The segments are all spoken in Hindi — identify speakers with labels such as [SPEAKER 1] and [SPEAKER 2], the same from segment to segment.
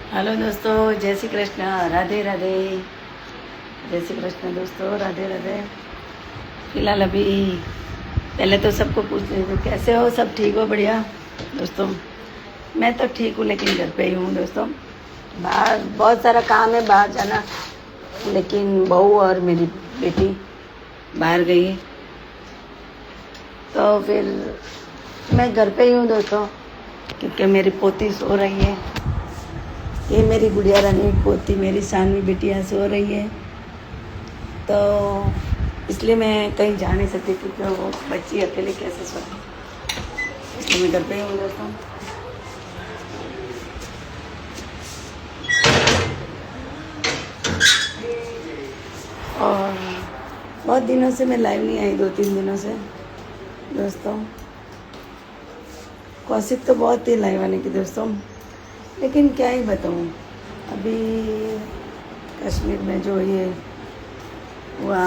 [SPEAKER 1] हेलो दोस्तों, जय श्री कृष्ण, राधे राधे। जय श्री कृष्ण दोस्तों, राधे राधे। फिलहाल अभी पहले तो सबको पूछ रही थी कैसे हो, सब ठीक हो, बढ़िया। दोस्तों मैं तो ठीक हूँ, लेकिन घर पे ही हूँ दोस्तों। बाहर बहुत सारा काम है, बाहर जाना, लेकिन बहू और मेरी बेटी बाहर गई है, तो फिर मैं घर पे ही हूँ दोस्तों, क्योंकि मेरी पोती सो रही है। ये मेरी गुड़िया रानी पोती, मेरी सानवी बिटिया सो रही है, तो इसलिए मैं कहीं जा नहीं सकती, क्योंकि वो बच्ची अकेले कैसे सोती, इसलिए मैं घर पे ही हूँ दोस्तों। और बहुत दिनों से मैं लाइव नहीं आई, 2-3 दिनों से दोस्तों। कोशिश तो बहुत थी लाइव आने की दोस्तों, लेकिन क्या ही बताऊँ, अभी कश्मीर में जो ये हुआ,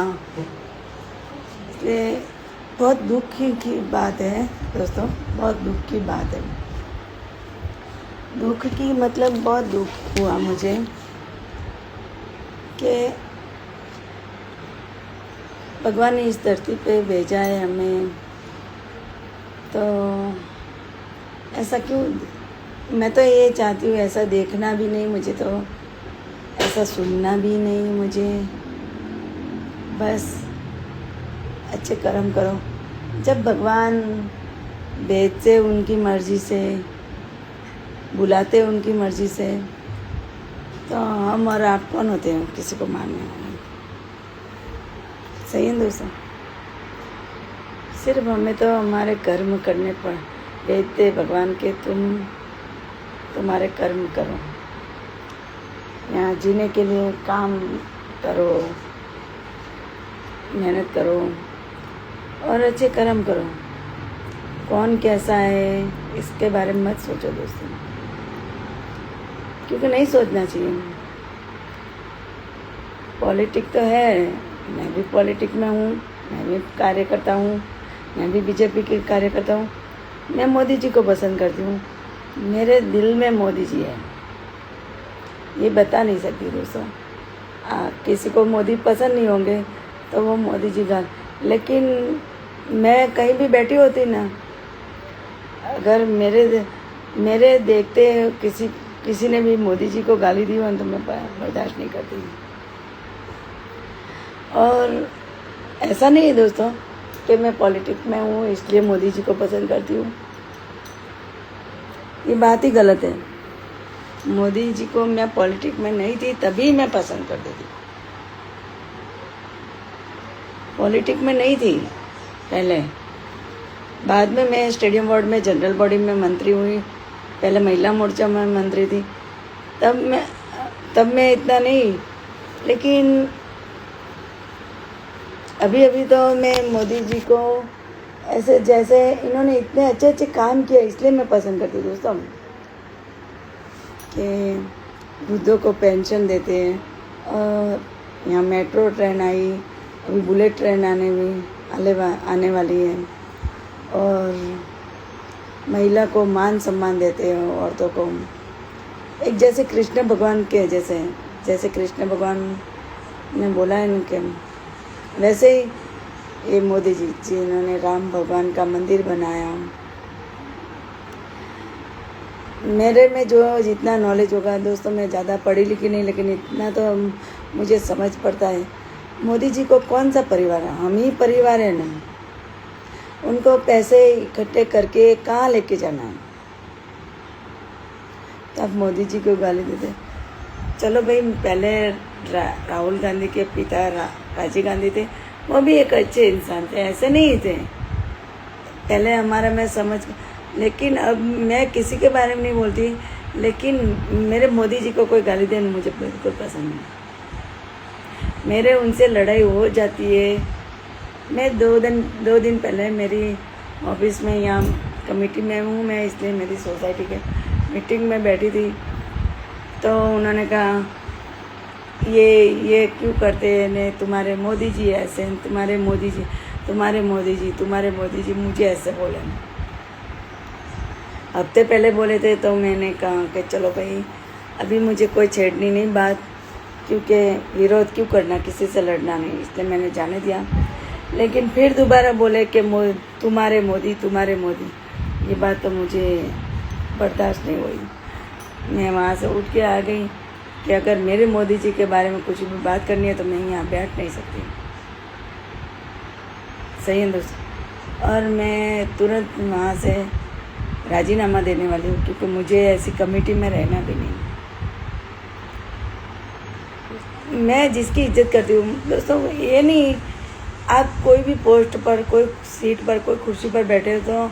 [SPEAKER 1] इसलिए बहुत दुख की बात है दोस्तों, बहुत दुख की बात है। दुख की मतलब बहुत दुख हुआ मुझे कि भगवान ने इस धरती पे भेजा है हमें, तो ऐसा क्यों। मैं तो ये चाहती हूँ, ऐसा देखना भी नहीं मुझे, तो ऐसा सुनना भी नहीं मुझे, बस अच्छे कर्म करो। जब भगवान भेजते उनकी मर्जी से, बुलाते उनकी मर्जी से, तो हम और आप कौन होते हैं किसी को मानने वाले। सही है दोस्तों, सिर्फ हमें तो हमारे कर्म करने पर भेजते भगवान के, तुम्हारे कर्म करो, यहाँ जीने के लिए काम करो, मेहनत करो और अच्छे कर्म करो। कौन कैसा है इसके बारे में मत सोचो दोस्तों, क्योंकि नहीं सोचना चाहिए। पॉलिटिक तो है, मैं भी पॉलिटिक में हूँ, मैं भी कार्यकर्ता हूँ, मैं भी बीजेपी की कार्यकर्ता हूँ। मैं मोदी जी को पसंद करती हूँ, मेरे दिल में मोदी जी है, ये बता नहीं सकती दोस्तों। किसी को मोदी पसंद नहीं होंगे तो वो मोदी जी का, लेकिन मैं कहीं भी बैठी होती ना, अगर मेरे देखते किसी ने भी मोदी जी को गाली दी हो तो मैं बर्दाश्त नहीं करती। और ऐसा नहीं है दोस्तों कि मैं पॉलिटिक्स में हूँ इसलिए मोदी जी को पसंद करती हूँ, ये बात ही गलत है। मोदी जी को मैं पॉलिटिक्स में नहीं थी तभी मैं पसंद करती थी, पॉलिटिक्स में नहीं थी पहले। बाद में मैं स्टेडियम बोर्ड में जनरल बॉडी में मंत्री हुई, पहले महिला मोर्चा में मंत्री थी, तब मैं इतना नहीं, लेकिन अभी तो मैं मोदी जी को ऐसे, जैसे इन्होंने इतने अच्छे अच्छे काम किए, इसलिए मैं पसंद करती हूँ दोस्तों। कि वृद्धों को पेंशन देते हैं, और यहाँ मेट्रो ट्रेन आई, अभी बुलेट ट्रेन आने वाली है, और महिला को मान सम्मान देते हैं, औरतों को एक जैसे कृष्ण भगवान के जैसे कृष्ण भगवान ने बोला है इनके, वैसे ही ये मोदी जी जिन्होंने राम भगवान का मंदिर बनाया। मेरे में जो जितना नॉलेज होगा दोस्तों, मैं ज़्यादा पढ़ी लिखी नहीं, लेकिन इतना तो मुझे समझ पड़ता है, मोदी जी को कौन सा परिवार है, हम ही परिवार है ना। उनको पैसे इकट्ठे करके कहाँ लेके जाना है, तब मोदी जी को गाली देते। चलो भाई, पहले राहुल गांधी के पिता राजीव गांधी थे, वो भी एक अच्छे इंसान थे, ऐसे नहीं थे पहले हमारा, मैं समझ। लेकिन अब मैं किसी के बारे में नहीं बोलती, लेकिन मेरे मोदी जी को कोई गाली देना मुझे बिल्कुल पसंद नहीं। मेरे उनसे लड़ाई हो जाती है। मैं 2 दिन पहले मेरी ऑफिस में, यहाँ कमेटी में हूँ मैं, इसलिए मेरी सोसाइटी के मीटिंग में बैठी थी, तो उन्होंने कहा ये क्यों करते हैं, तुम्हारे मोदी जी ऐसे हैं, तुम्हारे मोदी जी मुझे ऐसे बोले। हफ्ते पहले बोले थे, तो मैंने कहा कि चलो भाई अभी मुझे कोई छेड़नी नहीं बात, क्योंकि विरोध क्यों करना, किसी से लड़ना नहीं, इसलिए मैंने जाने दिया। लेकिन फिर दोबारा बोले कि तुम्हारे मोदी, ये बात तो मुझे बर्दाश्त नहीं हुई। मैं वहाँ से उठ के आ गई कि अगर मेरे मोदी जी के बारे में कुछ भी बात करनी है तो मैं यहाँ बैठ नहीं सकती। सही है दोस्तों। और मैं तुरंत वहाँ से राजीनामा देने वाली हूँ, क्योंकि मुझे ऐसी कमेटी में रहना भी नहीं। मैं जिसकी इज्जत करती हूँ दोस्तों, ये नहीं आप कोई भी पोस्ट पर, कोई सीट पर, कोई कुर्सी पर बैठे हो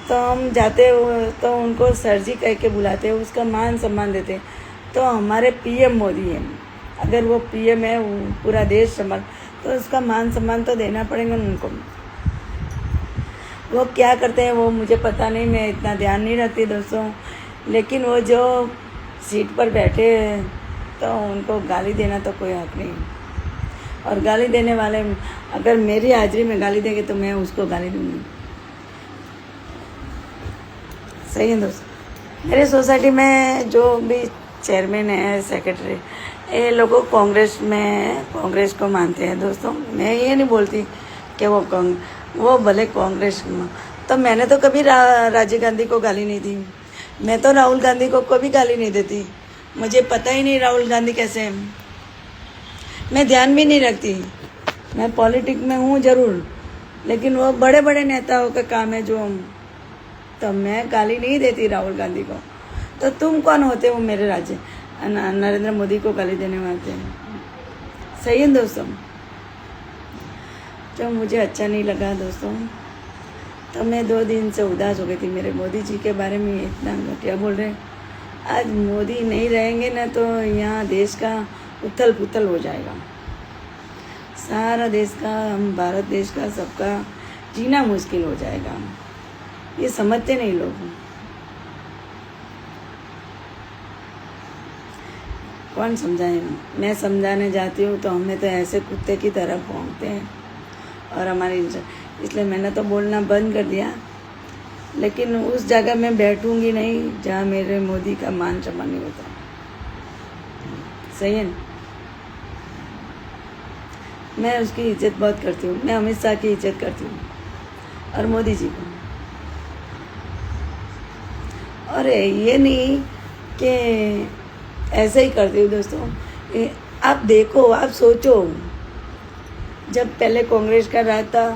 [SPEAKER 1] तो हम जाते हो तो उनको सर जी कह के बुलाते हैं, उसका मान सम्मान देते हैं। तो हमारे पीएम मोदी हैं, अगर वो पीएम है, वो पूरा देश संभाल, तो उसका मान सम्मान तो देना पड़ेगा उनको। वो क्या करते हैं वो मुझे पता नहीं, मैं इतना ध्यान नहीं रखती दोस्तों। लेकिन वो जो सीट पर बैठे हैं तो उनको गाली देना तो कोई हक नहीं। और गाली देने वाले अगर मेरी हाजिरी में गाली देंगे तो मैं उसको गाली दूँगी। सही है दोस्तों। मेरे सोसाइटी में जो भी चेयरमैन है, सेक्रेटरी, ये लोगों कांग्रेस को मानते हैं दोस्तों। मैं ये नहीं बोलती कि वो भले कांग्रेस, तो मैंने तो कभी राजीव गांधी को गाली नहीं दी। मैं तो राहुल गांधी को कभी गाली नहीं देती। मुझे पता ही नहीं राहुल गांधी कैसे हैं। मैं ध्यान भी नहीं रखती। मैं पॉलिटिक्स में हूँ ज़रूर, लेकिन वो बड़े बड़े नेताओं का काम है जो, तो मैं गाली नहीं देती राहुल गांधी को। तो तुम कौन होते हो मेरे राज्य नरेंद्र मोदी को गाली देने वाले हैं? सही है दोस्तों। जो मुझे अच्छा नहीं लगा दोस्तों, तो मैं 2 दिन से उदास हो गई थी। मेरे मोदी जी के बारे में इतना घटिया बोल रहे हैं। आज मोदी नहीं रहेंगे ना तो यहाँ देश का उथल पुथल हो जाएगा। सारा देश का, हम भारत देश का, सबका जीना मुश्किल हो जाएगा। ये समझते नहीं लोग। कौन समझाए? मैं समझाने जाती हूँ तो हमें तो ऐसे कुत्ते की तरह भौंकते हैं और हमारी, इसलिए मैंने तो बोलना बंद कर दिया। लेकिन उस जगह में बैठूंगी नहीं जहाँ मेरे मोदी का मान सम्मान नहीं होता। सही है ना? मैं उसकी इज्जत बहुत करती हूँ। मैं अमित शाह की इज्जत करती हूँ और मोदी जी को। और ये नहीं कि ऐसे ही करती हूँ दोस्तों। आप देखो, आप सोचो, जब पहले कांग्रेस का राज था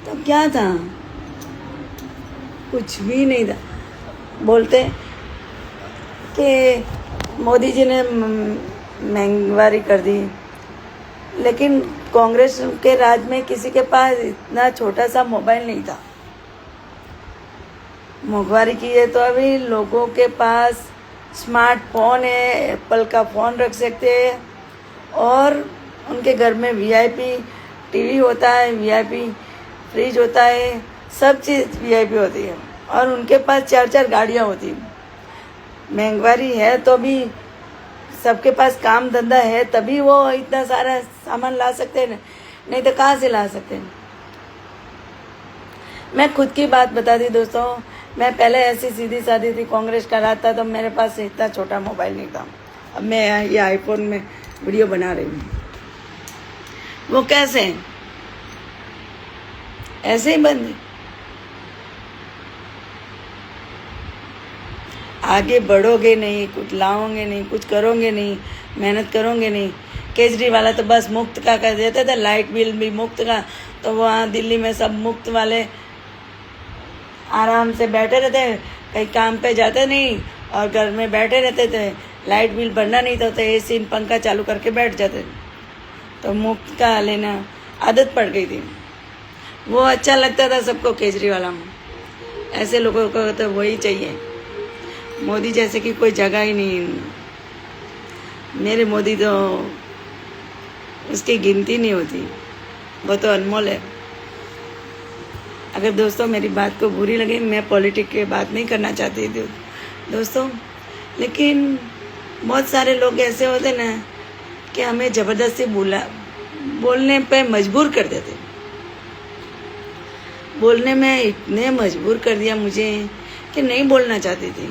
[SPEAKER 1] तो क्या था? कुछ भी नहीं था। बोलते कि मोदी जी ने महंगाई कर दी, लेकिन कांग्रेस के राज में किसी के पास इतना छोटा सा मोबाइल नहीं था। महंगाई की है तो अभी लोगों के पास स्मार्टफोन है, एप्पल का फ़ोन रख सकते हैं, और उनके घर में वीआईपी टीवी होता है, वीआईपी फ्रिज होता है, सब चीज़ वीआईपी होती है, और उनके पास 4-4 गाड़ियाँ होती हैं। महंगाई है तो भी सबके पास काम धंधा है, तभी वो इतना सारा सामान ला सकते हैं, नहीं तो कहाँ से ला सकते हैं। मैं खुद की बात बताती दोस्तों। मैं पहले ऐसी सीधी सादी थी, कांग्रेस का राज था तो मेरे पास इतना छोटा मोबाइल नहीं था। अब मैं ये आईफोन में वीडियो बना रही हूँ। वो कैसे? ऐसे ही बंद। आगे बढ़ोगे नहीं, कुछ लाओगे नहीं, कुछ करोगे नहीं, मेहनत करोगे नहीं। केजरीवाल तो बस मुफ्त का कर देते थे, लाइट बिल भी मुफ्त का। तो वहाँ दिल्ली में सब मुफ्त वाले आराम से बैठे रहते, कहीं काम पे जाते नहीं और घर में बैठे रहते थे। लाइट बिल भरना नहीं था तो एसी पंखा चालू करके बैठ जाते। तो मुफ्त का लेना आदत पड़ गई थी। वो अच्छा लगता था सबको केजरीवाल में। ऐसे लोगों को तो वही चाहिए। मोदी जैसे कि कोई जगह ही नहीं। मेरे मोदी तो उसकी गिनती नहीं होती, वो तो अनमोल है। अगर दोस्तों मेरी बात को बुरी लगे, मैं पॉलिटिक्स की बात नहीं करना चाहती थी दोस्तों, लेकिन बहुत सारे लोग ऐसे होते ना कि हमें ज़बरदस्ती बोलने पे मजबूर कर देते। बोलने में इतने मजबूर कर दिया मुझे कि नहीं बोलना चाहती थी।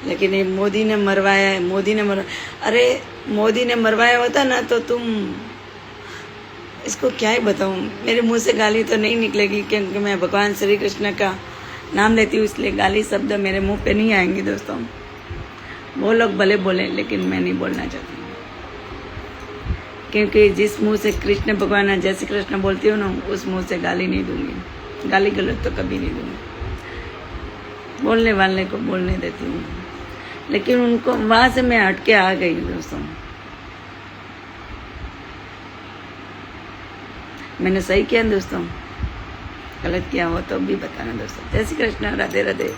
[SPEAKER 1] लेकिन ये मोदी ने मरवाया है, अरे मोदी ने मरवाया होता ना तो तुम, इसको क्या ही बताऊं, मेरे मुंह से गाली तो नहीं निकलेगी क्योंकि मैं भगवान श्री कृष्ण का नाम लेती हूँ, इसलिए गाली शब्द मेरे मुंह पे नहीं आएंगे दोस्तों। वो लोग भले बोले लेकिन मैं नहीं बोलना चाहती, क्योंकि जिस मुंह से कृष्ण भगवान जय श्री कृष्ण बोलती हूँ ना, उस मुंह से गाली नहीं दूंगी, गाली गलत तो कभी नहीं दूंगी, बोलने वाले को बोलने देती हूँ। लेकिन उनको वहां से मैं हट के आ गई दोस्तों। मैंने सही किया दोस्तों, गलत किया हो तो भी बताना दोस्तों। जय श्री कृष्ण, राधे राधे।